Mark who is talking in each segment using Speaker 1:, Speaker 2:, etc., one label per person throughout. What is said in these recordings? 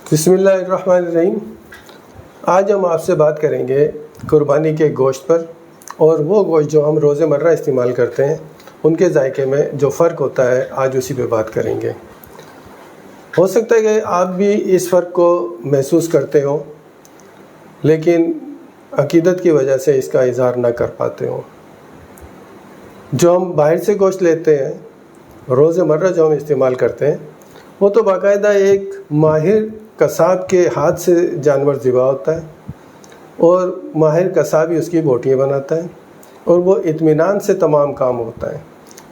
Speaker 1: بسم اللہ الرحمن الرحیم۔ آج ہم آپ سے بات کریں گے قربانی کے گوشت پر، اور وہ گوشت جو ہم روز مرہ استعمال کرتے ہیں ان کے ذائقے میں جو فرق ہوتا ہے، آج اسی پہ بات کریں گے۔ ہو سکتا ہے کہ آپ بھی اس فرق کو محسوس کرتے ہوں، لیکن عقیدت کی وجہ سے اس کا اظہار نہ کر پاتے ہوں۔ جو ہم باہر سے گوشت لیتے ہیں، روز مرہ جو ہم استعمال کرتے ہیں، وہ تو باقاعدہ ایک ماہر قصاب کے ہاتھ سے جانور ذبح ہوتا ہے، اور ماہر قصاب ہی اس کی بوٹیاں بناتا ہے، اور وہ اطمینان سے تمام کام ہوتا ہے،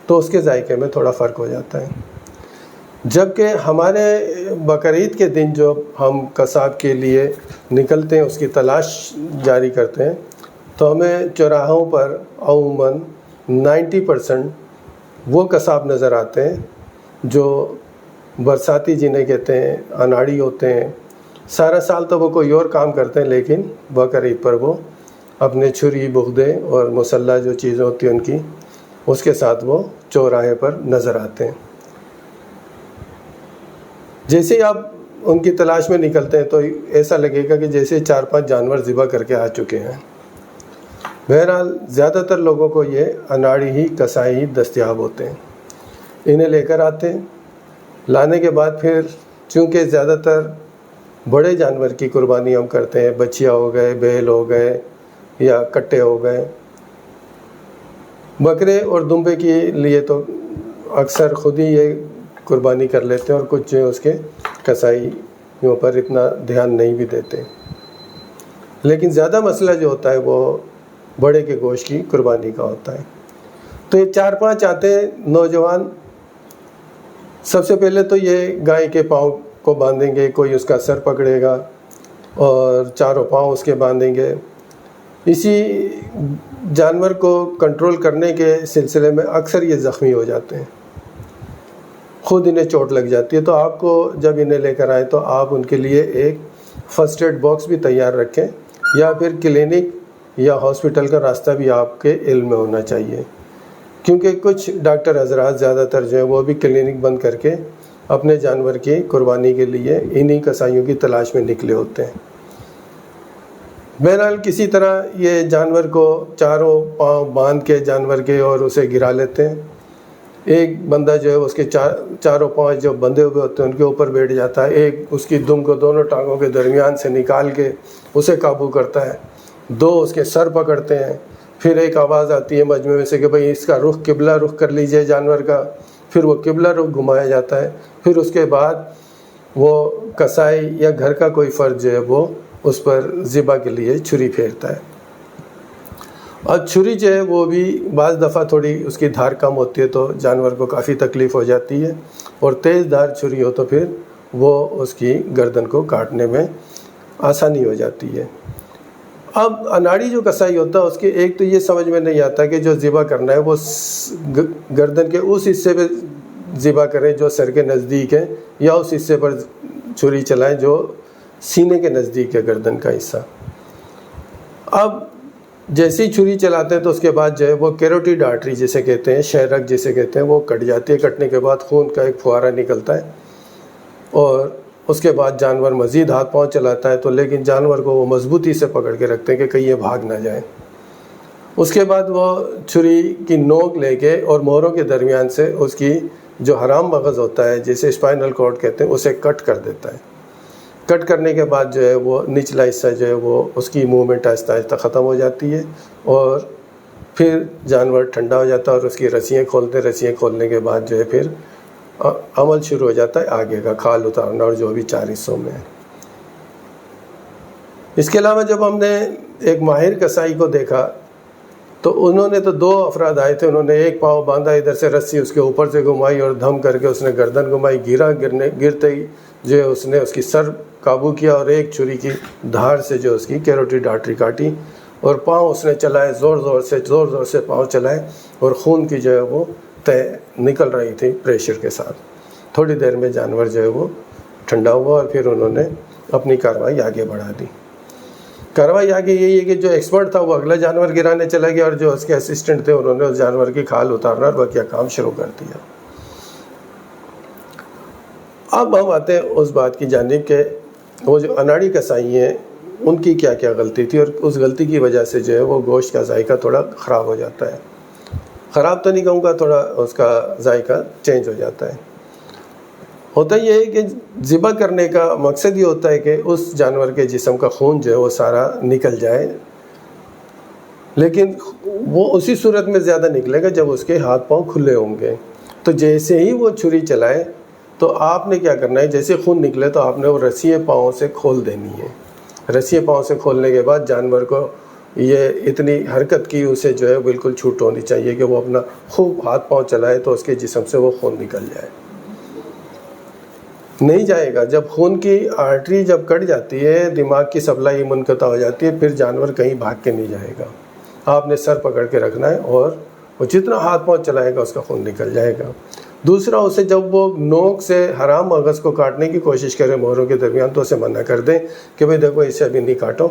Speaker 1: تو اس کے ذائقے میں تھوڑا فرق ہو جاتا ہے۔ جبکہ ہمارے بقرعید کے دن جو ہم قصاب کے لیے نکلتے ہیں، اس کی تلاش جاری کرتے ہیں، تو ہمیں چوراہوں پر عموماً 90% وہ قصاب نظر آتے ہیں جو برساتی جنہیں کہتے ہیں، اناڑی ہوتے ہیں۔ سارا سال تو وہ کوئی اور کام کرتے ہیں، لیکن بقرعید پر وہ اپنے چھری، بغدے اور مسلح جو چیزیں ہوتی ہیں ان کی، اس کے ساتھ وہ چوراہے پر نظر آتے ہیں۔ جیسے ہی آپ ان کی تلاش میں نکلتے ہیں تو ایسا لگے گا کہ جیسے 4-5 جانور ذبح کر کے آ چکے ہیں۔ بہرحال زیادہ تر لوگوں کو یہ اناڑی ہی، کسائی ہی دستیاب ہوتے ہیں۔ انہیں لے کر آتے ہیں، لانے کے بعد پھر چونکہ زیادہ تر بڑے جانور کی قربانی ہم کرتے ہیں، بچیا ہو گئے، بیل ہو گئے یا کٹے ہو گئے، بکرے اور دمبے کے لیے تو اکثر خود ہی یہ قربانی کر لیتے ہیں، اور کچھ جو اس کے کسائیوں پر اتنا دھیان نہیں بھی دیتے۔ لیکن زیادہ مسئلہ جو ہوتا ہے وہ بڑے کے گوشت کی قربانی کا ہوتا ہے۔ تو یہ 4-5 آتے ہیں نوجوان۔ سب سے پہلے تو یہ گائے کے پاؤں کو باندھیں گے، کوئی اس کا سر پکڑے گا اور چاروں پاؤں اس کے باندھیں گے۔ اسی جانور کو کنٹرول کرنے کے سلسلے میں اکثر یہ زخمی ہو جاتے ہیں، خود انہیں چوٹ لگ جاتی ہے۔ تو آپ کو جب انہیں لے کر آئیں تو آپ ان کے لیے ایک فرسٹ ایڈ باکس بھی تیار رکھیں، یا پھر کلینک یا ہاسپٹل کا راستہ بھی آپ کے علم میں ہونا چاہیے، کیونکہ کچھ ڈاکٹر حضرات زیادہ تر جو ہیں وہ بھی کلینک بند کر کے اپنے جانور کی قربانی کے لیے انہی کسائیوں کی تلاش میں نکلے ہوتے ہیں۔ بہرحال کسی طرح یہ جانور کو چاروں پاؤں باندھ کے جانور کے اور اسے گرا لیتے ہیں۔ ایک بندہ جو ہے اس کے چاروں پاؤں جو بندھے ہوئے ہوتے ہیں ان کے اوپر بیٹھ جاتا ہے، ایک اس کی دم کو دونوں ٹانگوں کے درمیان سے نکال کے اسے قابو کرتا ہے، 2 اس کے سر پکڑتے ہیں۔ پھر ایک آواز آتی ہے مجمع میں سے کہ بھئی اس کا رخ قبلہ رخ کر لیجئے جانور کا، پھر وہ قبلہ رخ گھمایا جاتا ہے۔ پھر اس کے بعد وہ کسائی یا گھر کا کوئی فرد جو ہے وہ اس پر ذبح کے لیے چھری پھیرتا ہے۔ اور چھری جو ہے وہ بھی بعض دفعہ تھوڑی اس کی دھار کم ہوتی ہے تو جانور کو کافی تکلیف ہو جاتی ہے، اور تیز دھار چھری ہو تو پھر وہ اس کی گردن کو کاٹنے میں آسانی ہو جاتی ہے۔ اب اناڑی جو کسائی ہوتا ہے اس کے ایک تو یہ سمجھ میں نہیں آتا کہ جو ذبح کرنا ہے وہ گردن کے اس حصے پہ ذبح کریں جو سر کے نزدیک ہے، یا اس حصے پر چھری چلائیں جو سینے کے نزدیک ہے، گردن کا حصہ۔ اب جیسے ہی چھری چلاتے ہیں تو اس کے بعد جو ہے وہ کیروٹیڈ آرٹری جسے کہتے ہیں، شہ رگ جسے کہتے ہیں، وہ کٹ جاتی ہے۔ کٹنے کے بعد خون کا ایک پھوارہ نکلتا ہے، اور اس کے بعد جانور مزید ہاتھ پاؤں چلاتا ہے، تو لیکن جانور کو وہ مضبوطی سے پکڑ کے رکھتے ہیں کہ کہیں یہ بھاگ نہ جائے۔ اس کے بعد وہ چھری کی نوک لے کے اور موہروں کے درمیان سے اس کی جو حرام مغز ہوتا ہے جسے اسپائنل کارڈ کہتے ہیں اسے کٹ کر دیتا ہے۔ کٹ کرنے کے بعد جو ہے وہ نچلا حصہ جو ہے وہ اس کی موومنٹ آہستہ آہستہ ختم ہو جاتی ہے، اور پھر جانور ٹھنڈا ہو جاتا ہے اور اس کی رسیاں کھولتے ہیں۔ رسیاں کھولنے کے بعد جو ہے پھر عمل شروع ہو جاتا ہے آگے کا، کھال اتارنا، اور جو بھی 4 حصوں میں ہے۔ اس کے علاوہ جب ہم نے ایک ماہر کسائی کو دیکھا تو انہوں نے تو 2 افراد آئے تھے، انہوں نے ایک پاؤں باندھا، ادھر سے رسی اس کے اوپر سے گھمائی اور دھم کر کے اس نے گردن گھمائی، گرتے ہی جو ہے اس نے اس کی سر قابو کیا، اور ایک چھری کی دھار سے جو اس کی کیروٹیڈ آرٹری کاٹی، اور پاؤں اس نے چلائے، زور زور سے پاؤں چلائے، اور خون کی جو ہے وہ تہ نکل رہی تھی پریشر کے ساتھ۔ تھوڑی دیر میں جانور جو ہے وہ ٹھنڈا ہوا، اور پھر انہوں نے اپنی کارروائی آگے بڑھا دی۔ کارروائی آگے یہی ہے کہ جو ایکسپرٹ تھا وہ اگلا جانور گرانے چلا گیا، اور جو اس کے اسسٹنٹ تھے انہوں نے اس جانور کی کھال اتارنا اور بقیہ کام شروع کر دیا۔ اب ہم آتے ہیں اس بات کی جانب کہ وہ جو اناڑی کسائی ہیں ان کی کیا کیا غلطی تھی، اور اس غلطی کی وجہ سے جو ہے وہ گوشت کا ذائقہ تھوڑا خراب ہو جاتا ہے. خراب تو نہیں کہوں گا، تھوڑا اس کا ذائقہ چینج ہو جاتا ہے. ہوتا یہ ہے کہ ذبح کرنے کا مقصد یہ ہوتا ہے کہ اس جانور کے جسم کا خون جو ہے وہ سارا نکل جائے، لیکن وہ اسی صورت میں زیادہ نکلے گا جب اس کے ہاتھ پاؤں کھلے ہوں گے. تو جیسے ہی وہ چھری چلائے تو آپ نے کیا کرنا ہے، جیسے خون نکلے تو آپ نے وہ رسی پاؤں سے کھول دینی ہے. رسی پاؤں سے کھولنے کے بعد جانور کو یہ اتنی حرکت کی اسے جو ہے بالکل چھوٹ ہونی چاہیے کہ وہ اپنا خوب ہاتھ پاؤں چلائے تو اس کے جسم سے وہ خون نکل جائے. نہیں جائے گا. جب خون کی آرٹری جب کٹ جاتی ہے، دماغ کی سپلائی منقطع ہو جاتی ہے، پھر جانور کہیں بھاگ کے نہیں جائے گا. آپ نے سر پکڑ کے رکھنا ہے اور وہ جتنا ہاتھ پاؤں چلائے گا اس کا خون نکل جائے گا. دوسرا، اسے جب وہ نوک سے حرام مغز کو کاٹنے کی کوشش کرے مہروں کے درمیان تو اسے منع کر دیں کہ بھئی دیکھو اسے ابھی نہیں کاٹو،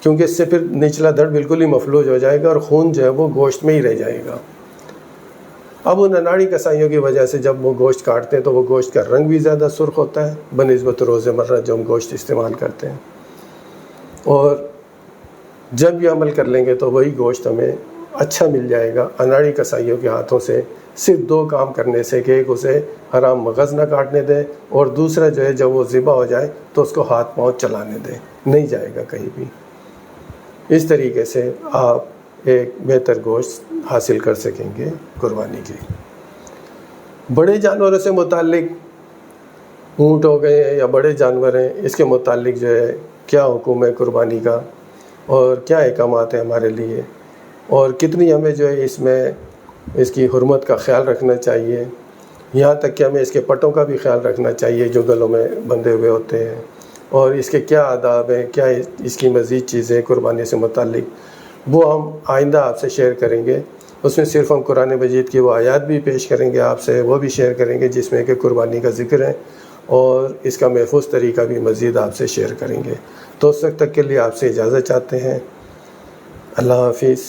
Speaker 1: کیونکہ اس سے پھر نچلا دھڑ بالکل ہی مفلوج ہو جائے گا اور خون جو ہے وہ گوشت میں ہی رہ جائے گا. اب ان اناڑی کسائیوں کی وجہ سے جب وہ گوشت کاٹتے ہیں تو وہ گوشت کا رنگ بھی زیادہ سرخ ہوتا ہے بنسبت روزمرہ جو ہم گوشت استعمال کرتے ہیں. اور جب یہ عمل کر لیں گے تو وہی گوشت ہمیں اچھا مل جائے گا اناڑی کسائیوں کے ہاتھوں سے، صرف 2 کام کرنے سے کہ ایک اسے حرام مغز نہ کاٹنے دے، اور دوسرا جو ہے جب وہ ذبح ہو جائے تو اس کو ہاتھ پاؤں چلانے دے، نہیں جائے گا کہیں بھی. اس طریقے سے آپ ایک بہتر گوشت حاصل کر سکیں گے قربانی کی. بڑے جانوروں سے متعلق اونٹ ہو گئے ہیں یا بڑے جانور ہیں، اس کے متعلق جو ہے کیا حکم ہے قربانی کا اور کیا احکامات ہیں ہمارے لیے، اور کتنی ہمیں جو ہے اس میں اس کی حرمت کا خیال رکھنا چاہیے، یہاں تک کہ ہمیں اس کے پٹوں کا بھی خیال رکھنا چاہیے جو گلوں میں بندھے ہوئے ہوتے ہیں، اور اس کے کیا آداب ہیں، کیا اس کی مزید چیزیں قربانی سے متعلق، وہ ہم آئندہ آپ سے شیئر کریں گے. اس میں صرف ہم قرآن مجید کی وہ آیات بھی پیش کریں گے آپ سے، وہ بھی شیئر کریں گے جس میں کہ قربانی کا ذکر ہے، اور اس کا محفوظ طریقہ بھی مزید آپ سے شیئر کریں گے. تو اس وقت تک کے لیے آپ سے اجازت چاہتے ہیں. اللہ حافظ.